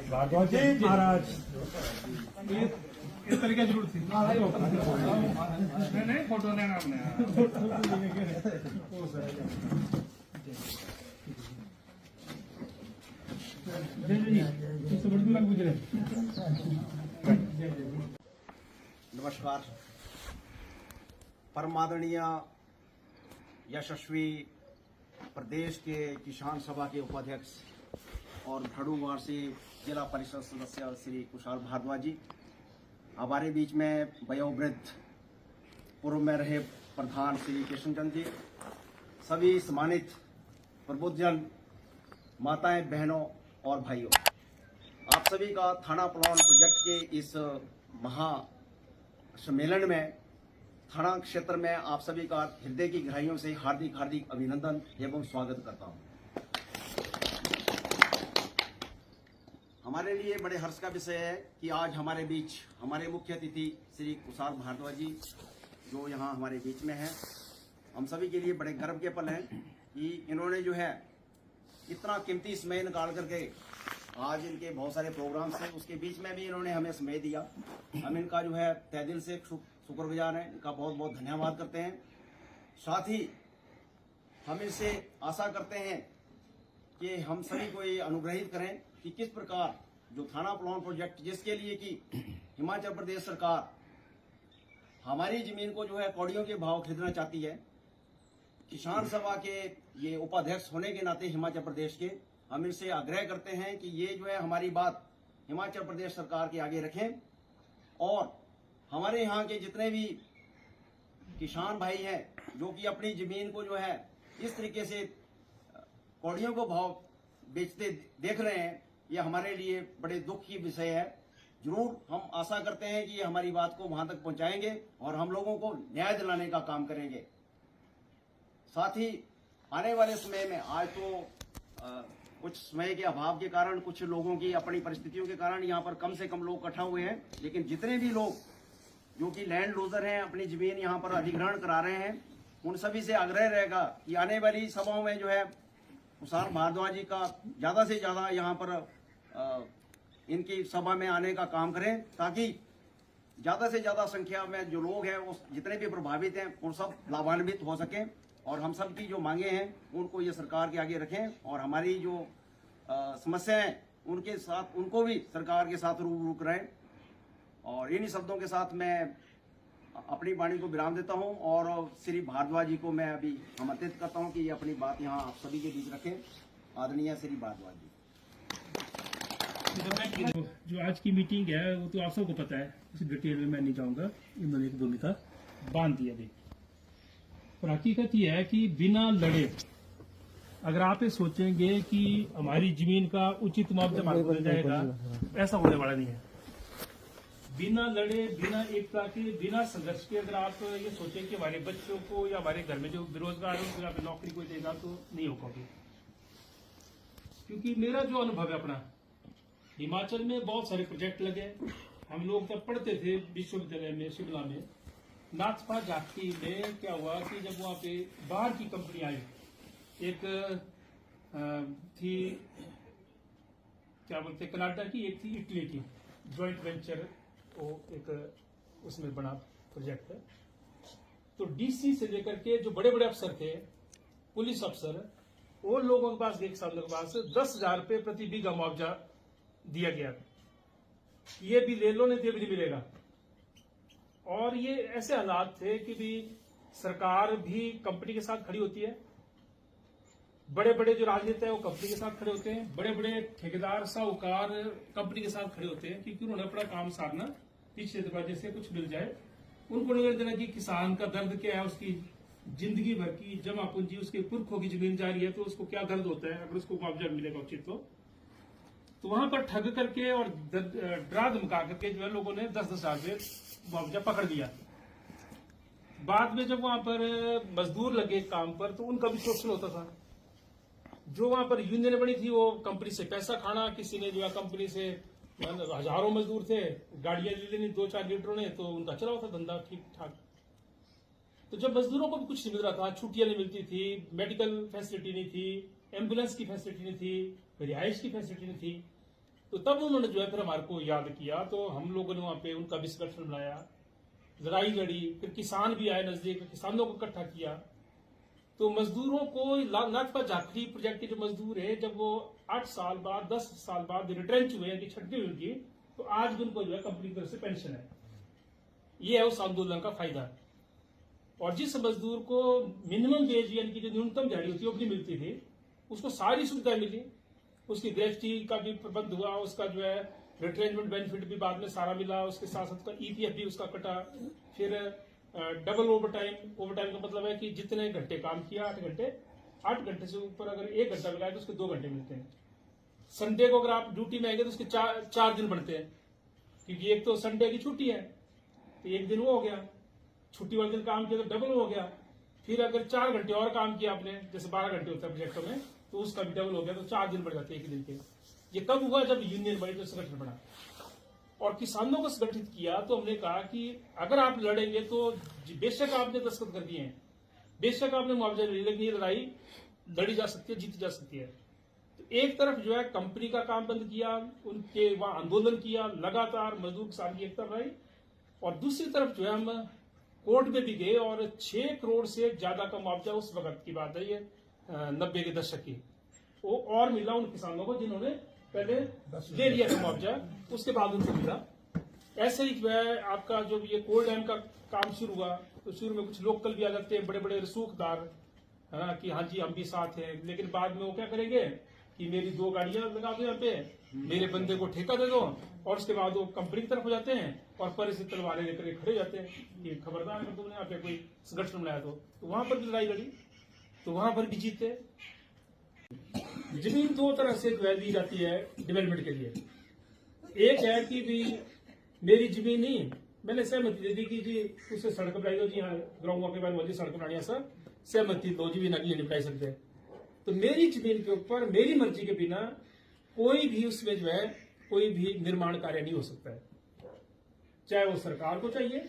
भारद्वाज जी महाराज इस तरीके की जरूरत थी नहीं फोटो लेना आपने नमस्कार। परम आदरणीय यशस्वी प्रदेश के किसान सभा के उपाध्यक्ष और भड़ूवार से जिला परिषद सदस्य श्री कुशाल भारद्वाज जी, हमारे बीच में वयोवृद्ध पूर्व में रहे प्रधान श्री कृष्णचंद जी, सभी सम्मानित प्रबुद्धजन, माताएं, बहनों और भाइयों, आप सभी का थाना प्लान प्रोजेक्ट के इस महा सम्मेलन में थाना क्षेत्र में आप सभी का हृदय की गहराइयों से हार्दिक हार्दिक अभिनंदन एवं स्वागत करता हूं। हमारे लिए बड़े हर्ष का विषय है कि आज हमारे बीच हमारे मुख्य अतिथि श्री कुशाल भारद्वाज जी जो यहाँ हमारे बीच में हैं, हम सभी के लिए बड़े गर्व के पल हैं कि इन्होंने जो है इतना कीमती समय निकाल करके, आज इनके बहुत सारे प्रोग्राम्स हैं, उसके बीच में भी इन्होंने हमें समय दिया। हम इनका जो है तहे दिल से शुक्रगुजार हैं, इनका बहुत बहुत धन्यवाद करते हैं। साथ ही हम इनसे आशा करते हैं कि हम सभी को ये अनुग्रहित करें कि किस प्रकार जो थाना प्लान प्रोजेक्ट, जिसके लिए कि हिमाचल प्रदेश सरकार हमारी जमीन को जो है कौड़ियों के भाव खरीदना चाहती है, किसान सभा के ये उपाध्यक्ष होने के नाते हिमाचल प्रदेश के हम इनसे आग्रह करते हैं कि ये जो है हमारी बात हिमाचल प्रदेश सरकार के आगे रखें और हमारे यहाँ के जितने भी किसान भाई हैं जो कि अपनी जमीन को जो है इस तरीके से कौड़ियों को भाव बेचते देख रहे हैं, ये हमारे लिए बड़े दुख की विषय है। जरूर हम आशा करते हैं कि ये हमारी बात को वहां तक पहुंचाएंगे और हम लोगों को न्याय दिलाने का काम करेंगे। साथ ही आने वाले समय में, आज तो कुछ समय के अभाव के कारण, कुछ लोगों की अपनी परिस्थितियों के कारण यहाँ पर कम से कम लोग इकट्ठा हुए हैं, लेकिन जितने भी लोग जो कि लैंड लूजर हैं, अपनी जमीन यहाँ पर अधिग्रहण करा रहे हैं, उन सभी से आग्रह रहेगा कि आने वाली सभाओं में जो है कुशाल भारद्वाज जी का ज्यादा से ज्यादा यहाँ पर इनकी सभा में आने का काम करें, ताकि ज्यादा से ज्यादा संख्या में जो लोग हैं, उस जितने भी प्रभावित हैं, उन सब लाभान्वित हो सकें और हम सब की जो मांगे हैं उनको ये सरकार के आगे रखें और हमारी जो समस्याएं उनके साथ, उनको भी सरकार के साथ रूबरू कराएं। और इन्हीं शब्दों के साथ मैं अपनी वाणी को विराम देता हूं और श्री भारद्वाज जी को मैं अभी आमंत्रित करता हूं कि ये अपनी बात यहां आप सभी के बीच रखें। आदरणीय श्री भारद्वाज जी। जो आज की मीटिंग है वो तो आप सबको पता है, उस डिटेल में मैं नहीं जाऊंगा। इन्होंने एक भूमिका बांध दिया थी, और हकीकत यह है कि बिना लड़े अगर आप ये सोचेंगे कि हमारी जमीन का उचित मुआवजा मिल जाएगा, ऐसा होने वाला नहीं है। बिना लड़े, बिना एकता के, बिना संघर्ष के अगर आप ये सोचें कि हमारे बच्चों को या हमारे घर में जो बेरोजगार है उनको यहाँ नौकरी कोई देगा, तो नहीं हो पाएगी। क्योंकि मेरा जो अनुभव है अपना, हिमाचल में बहुत सारे प्रोजेक्ट लगे। हम लोग जब पढ़ते थे विश्वविद्यालय में शिमला में, नाथपा घाटी में क्या हुआ कि जब वहां पे बाहर की कंपनी आई, एक थी क्या बोलते कनाडा की, एक थी इटली की, ज्वाइंट वेंचर, वो एक उसमें बना प्रोजेक्ट है। तो डीसी से लेकर के जो बड़े बड़े अफसर थे, पुलिस अफसर, वो लोगों के पास, एक साल के पास 10,000 रुपये प्रति बीघा मुआवजा दिया गया। ये भी ले लो, नहीं तो भी नहीं मिलेगा। और ये ऐसे हालात थे कि भी सरकार भी कंपनी के साथ खड़ी होती है, बड़े बड़े जो राजनेता है वो कंपनी के साथ खड़े होते हैं, बड़े बड़े ठेकेदार साहूकार कंपनी के साथ खड़े होते हैं, क्योंकि उन्होंने अपना काम साधना पीछे दरवाजे से कुछ मिल जाए। उनको नहीं देना कि किसान का दर्द क्या है, उसकी जिंदगी भर की जमा पूंजी, उसके पुरखों की जमीन जा रही है, तो उसको क्या दर्द होता है अगर उसको मुआवजा मिलेगा उचित। तो वहां पर ठग करके और डरा धमका करके जो है लोगों ने 10,000 रुपये मुआवजा पकड़ लिया। बाद में जब वहां पर मजदूर लगे काम पर, तो उनका भी शोषण होता था। जो वहां पर यूनियन बनी थी, वो कंपनी से पैसा खाना, किसी ने जो है कंपनी से, हजारों मजदूर थे, गाड़ियां ले लेनी 2-4 लीडरों ने, तो उनका चला हुआ था धंधा ठीक ठाक। तो जब मजदूरों को भी कुछ नहीं मिल रहा था, छुट्टियां नहीं मिलती थी, मेडिकल फैसिलिटी नहीं थी, एम्बुलेंस की फैसिलिटी नहीं थी, रिहाइश की फैसिलिटी नहीं थी। तो तब उन्होंने जो है फिर हमारे को याद किया, तो हम लोगों ने वहां पे उनका भी संगठन बनाया, लड़ाई लड़ी, फिर किसान भी आए नजदीक, किसानों को इकट्ठा किया। तो मजदूरों को लाजपत झांकरी प्रोजेक्ट के जो मजदूर है, जब वो 8 साल बाद 10 साल बाद रिट्रेंच हुए, छटनी हुई उनकी, तो आज भी उनको जो है कंपनी की तरफ से पेंशन है। ये है उस आंदोलन का फायदा। और जिस मजदूर को मिनिमम वेज यानी कि जो न्यूनतम दिहाड़ी होती है वो भी मिलती थी, उसको सारी सुविधाएं मिली, उसकी ग्रेच्युटी का भी प्रबंध हुआ, उसका जो है रिट्रेंचमेंट बेनिफिट भी बाद में सारा मिला, उसके साथ साथ उसका ईपीएफ भी उसका कटा। फिर डबल ओवर टाइम का मतलब है कि जितने घंटे काम किया 8 घंटे से ऊपर अगर 1 घंटा मिला है तो उसके 2 घंटे मिलते हैं। संडे को अगर आप ड्यूटी में आएंगे तो उसके 4 दिन बनते हैं, क्योंकि एक तो संडे की छुट्टी है, तो एक दिन वो हो गया, छुट्टी वाले दिन काम किया तो डबल हो गया। फिर अगर 4 घंटे और काम किया आपने, जैसे 12 घंटे होता है प्रोजेक्टों में, तो उसका भी डबल हो गया, तो 4 दिन बढ़ जाते हैं एक दिन के। ये कब हुआ? जब यूनियन बड़ी, तो संगठन बना और किसानों को संगठित किया। तो हमने कहा कि अगर आप लड़ेंगे तो बेशक आपने दस्तखत कर दिए हैं, बेशक आपने मुआवजा ले लिया, लेकिन ये लड़ाई लड़ी जा सकती है, जीती जा सकती है। तो एक तरफ जो है कंपनी का काम बंद किया, उनके वहां आंदोलन किया लगातार, मजदूर किसान की एकता रही, और दूसरी तरफ जो है हम कोर्ट में भी गए और 6 करोड़ से ज्यादा का मुआवजा, उस वक्त की बात है ये 90 के दशक की, वो और मिला उन किसानों को जिन्होंने पहले ले लिया था मुआवजा, उसके बाद उनको मिला। ऐसे ही जो है आपका जो ये कोल्ड डैम का काम शुरू हुआ, तो शुरू में कुछ लोकल भी आ जाते हैं, बड़े बड़े रसूखदार, है ना, कि हाँ जी हम भी साथ हैं, लेकिन बाद में वो क्या करेंगे कि मेरी 2 गाड़ियां लगा दो यहाँ पे, मेरे बंदे को ठेका दे दो, और उसके बाद वो कंपनी की तरफ हो जाते हैं और पर से तलवारें लेकर खड़े जाते हैं कि खबरदार अगर तुमने यहाँ पे कोई संगठन बनाया तो वहां पर भी लड़ाई लड़ी, तो वहां पर भी जीते। जमीन 2 तरह से दी जाती है डेवलपमेंट के लिए। एक है कि भी मेरी जमीन नहीं, मैंने सहमति दे दी कि जी उससे सड़क बनाई दो, जी हाँ ग्राउंड के बाद मोदी सड़क बनानी है सर, सहमति दो, जमीन अगली नहीं बनाई सकते। तो मेरी जमीन के ऊपर मेरी मर्जी के बिना कोई भी उसमें जो है कोई भी निर्माण कार्य नहीं हो सकता है, चाहे वो सरकार को चाहिए,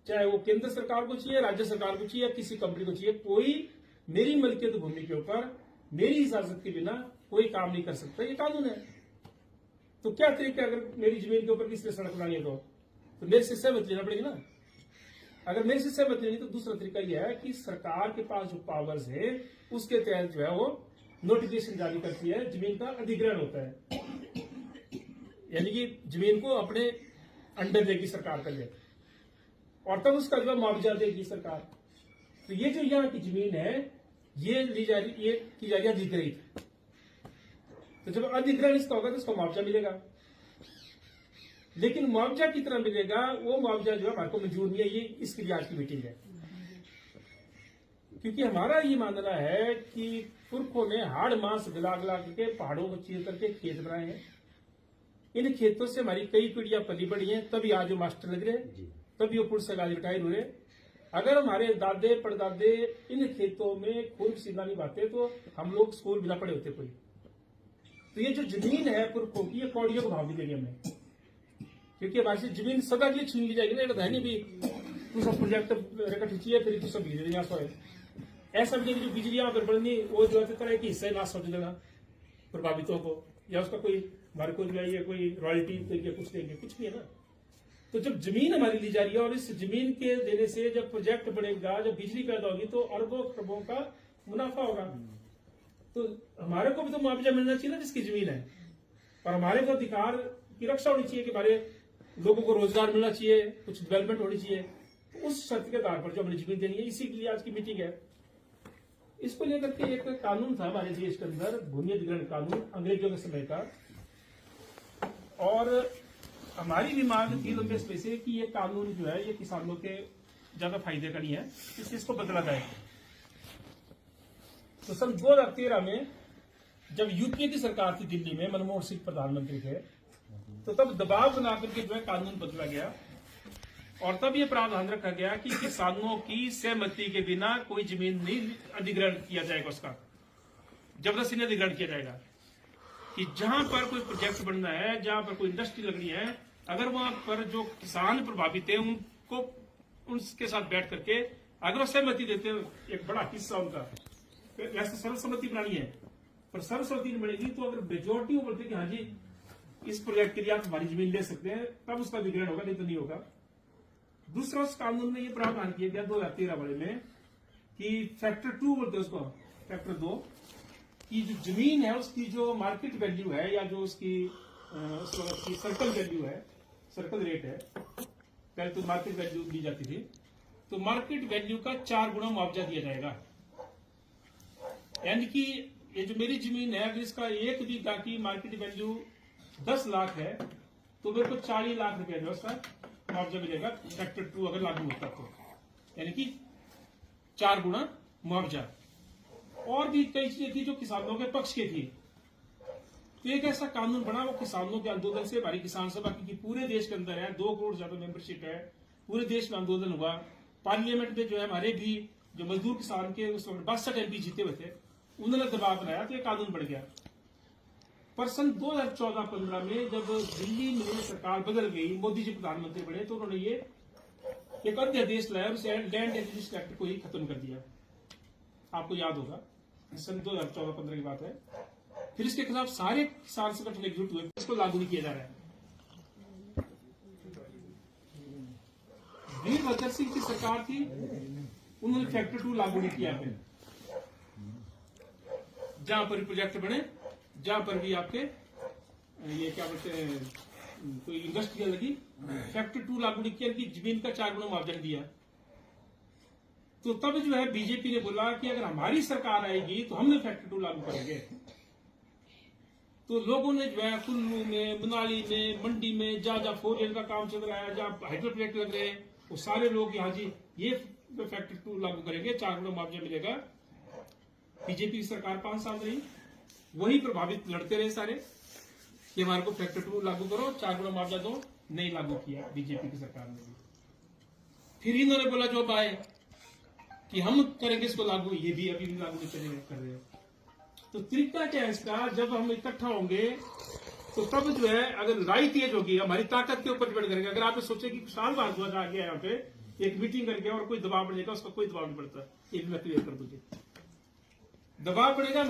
चाहे वो केंद्र सरकार को चाहिए, राज्य सरकार को चाहिए, किसी कंपनी को चाहिए, कोई मेरी मलकियत भूमि के ऊपर मेरी इजाजत के बिना कोई काम नहीं कर सकता, ये कानून है। तो क्या तरीका, अगर मेरी जमीन के ऊपर किसी ने सड़क बनानी है तो मेरे से सहमति लेना पड़ेगी ना। अगर मेरे से सहमति लेनी, तो दूसरा तरीका यह है कि सरकार के पास जो पावर्स है उसके तहत जो है वो नोटिफिकेशन जारी करती है, जमीन का अधिग्रहण होता है, यानी कि जमीन को अपने अंडर लेगी सरकार का ले, और तब उसका जो मुआवजा देगी सरकार। तो ये जो यहाँ की जमीन है ये ली जा रही, ये की जा रही है अधिग्रहित। तो जब अधिग्रहण इसका होगा तो इसको मुआवजा मिलेगा, लेकिन मुआवजा कितना मिलेगा वो मुआवजा जो है हमारे को मंजूर नहीं है। ये इसके लिए आज की मीटिंग है, क्योंकि हमारा ये मानना है कि पुरखों ने हाड़ मांस गला गला के पहाड़ों को चीर करके खेत बनाए हैं, इन खेतों से हमारी कई पीढ़ियां पली बढ़ी हैं, तभी आज वो मास्टर लग रहे, तभी वो पुलिस से रिटायर हुए। अगर हमारे दादे परदादे इन खेतों में खून पसीना नहीं बहाते तो हम लोग स्कूल बिना पढ़े होते कोई। तो ये जो जमीन है पुरखों की, ये कौड़ियों को भाव भी देंगे हमें, क्योंकि हमारी से जमीन सदा के लिए छीन ली जाएगी ना। है नहीं भी तू सब प्रोजेक्ट रिकट चाहिए फिर तू सब बिजली ना सोए, ऐसा भी जो बिजलियां अगर बढ़नी वो जो है तरह की हिस्से ना समझ देना प्रभावितों को, या उसका कोई हमारे को जो है ये कोई रॉयल्टी देंगे, कुछ देंगे, कुछ भी है ना। तो जब जमीन हमारी ली जा रही है और इस जमीन के देने से जब प्रोजेक्ट बनेगा, जब बिजली पैदा होगी तो अरबों खरबों का मुनाफा होगा। तो हमारे को भी तो मुआवजा मिलना चाहिए ना जिसकी जमीन है, और हमारे को अधिकार की रक्षा होनी चाहिए कि हमारे लोगों को रोजगार मिलना चाहिए, कुछ डेवलपमेंट होनी चाहिए। तो उस शर्त के आधार पर जो हमें जमीन देनी है, इसी के लिए आज की मीटिंग है। इसको लेकर के एक कानून था हमारे देश के अंदर, भूमि अधिग्रहण कानून, अंग्रेजों के समय का, और हमारी भी मांग थी लंबे समय से कि ये कानून जो है ये किसानों के ज्यादा फायदे का नहीं है, इसको बदला जाए। तो सन 2013 में जब यूपीए की सरकार थी दिल्ली में, मनमोहन सिंह प्रधानमंत्री थे, तो तब दबाव बना करके जो है कानून बदला गया, और तब ये प्रावधान रखा गया कि किसानों की सहमति के बिना कोई जमीन नहीं अधिग्रहण किया जाएगा, उसका जबरदस्ती नहीं अधिग्रहण किया जाएगा। कि जहां पर कोई प्रोजेक्ट बनना है, जहां पर कोई इंडस्ट्री लगनी है, अगर वहां पर जो किसान प्रभावित है उनको उनके साथ बैठ करके अगर वो सहमति देते हैं, एक बड़ा हिस्सा उनका, वैसे सर्वसम्मति बनानी है, पर सर्वसम्मति नहीं मिलेगी तो अगर मेजोरिटी वो बोलते कि हाँ जी इस प्रोजेक्ट के लिए आप हमारी जमीन ले सकते हैं, तब उसका विग्रहण होगा, नहीं तो नहीं होगा। दूसरा, उस कानून में ये प्रावधान किया गया 2013 वाले में कि फैक्टर 2 बोलते हैं उसको, फैक्टर 2 की जो जमीन है उसकी जो मार्केट वैल्यू है या जो उसकी सर्कल वैल्यू है, सर्कल रेट है, पहले तो मार्केट वैल्यू दी जाती थी, तो मार्केट वैल्यू का 4 गुना मुआवजा दिया जाएगा। यानी कि ये जो मेरी जमीन है अगर इसका 1 बीघा की मार्केट वैल्यू 10 लाख है तो मेरे को 40 लाख रुपया जो उसका मुआवजा मिलेगा, फैक्टर 2 अगर लागू होता तो, यानी कि 4 गुना मुआवजा। और भी कई चीजें थी जो किसानों के पक्ष की थी। तो एक ऐसा कानून बना, वो किसानों के आंदोलन से, हमारी किसान सभा की पूरे देश के अंदर है, 2 करोड़ ज्यादा मेंबरशिप है, पूरे देश में आंदोलन हुआ। पार्लियामेंट में जो है हमारे भी जो मजदूर किसान के उस वक्त 62 MP जीते हुए थे, उन्होंने दबाव बनाया तो ये कानून बढ़ गया। पर सन 2014-15 में जब दिल्ली में सरकार बदल गई, मोदी जी प्रधानमंत्री बने, तो उन्होंने ये एक अध्यादेश लाया, उसे लैंड एक्विजिशन एक्ट को ही खत्म कर दिया। आपको याद होगा सन 2014-15 की बात है। फिर इसके खिलाफ सारे किसान संगठन एकजुट हुए, इसको लागू नहीं किया जा रहा है। वीरभद्र सिंह की सरकार थी, उन्होंने फैक्टर 2 लागू नहीं किया। जहां पर प्रोजेक्ट बने, जहां पर भी आपके ये क्या बोलते हैं कोई इंडस्ट्रियल लगी, फैक्टर 2 लागू नहीं किया, कि जमीन का 4 गुना मुआवजा दिया। तो तब जो है बीजेपी ने बोला कि अगर हमारी सरकार आएगी तो हमने फैक्टर 2 लागू करेंगे। तो लोगों ने जो है कुल्लू में, मनाली में, मंडी में, जहां 4 लेन का काम चल रहा है, जहां हाइड्रो प्रोजेक्ट लग रहे हैं, वो सारे लोग यहाँ जी ये फैक्टर 2 लागू करेंगे, 4 गुना मुआवजा मिलेगा। बीजेपी की सरकार 5 साल रही, वही प्रभावित लड़ते रहे सारे कि हमारे को फैक्टर 2 लागू करो, 4 गुना मुआवजा दो, नहीं लागू किया बीजेपी की सरकार ने भी। फिर इन्होंने बोला जो आए कि हम करेंगे इसको लागू, ये भी अभी भी लागू नहीं कर रहे हैं। तो तरीका क्या है इसका, जब हम इकट्ठा होंगे तो तब जो है अगर लड़ाई तेज होगी, हमारी ताकत के ऊपर डिपेंड करेंगे। अगर आप सोचे कि कुशाल भारद्वाज आ गया यहाँ पे एक मीटिंग करके और कोई दबाव बढ़ेगा, उसका कोई दबाव नहीं पड़ता, ये भी मैं क्लियर कर दूंगी। दबाव बढ़ेगा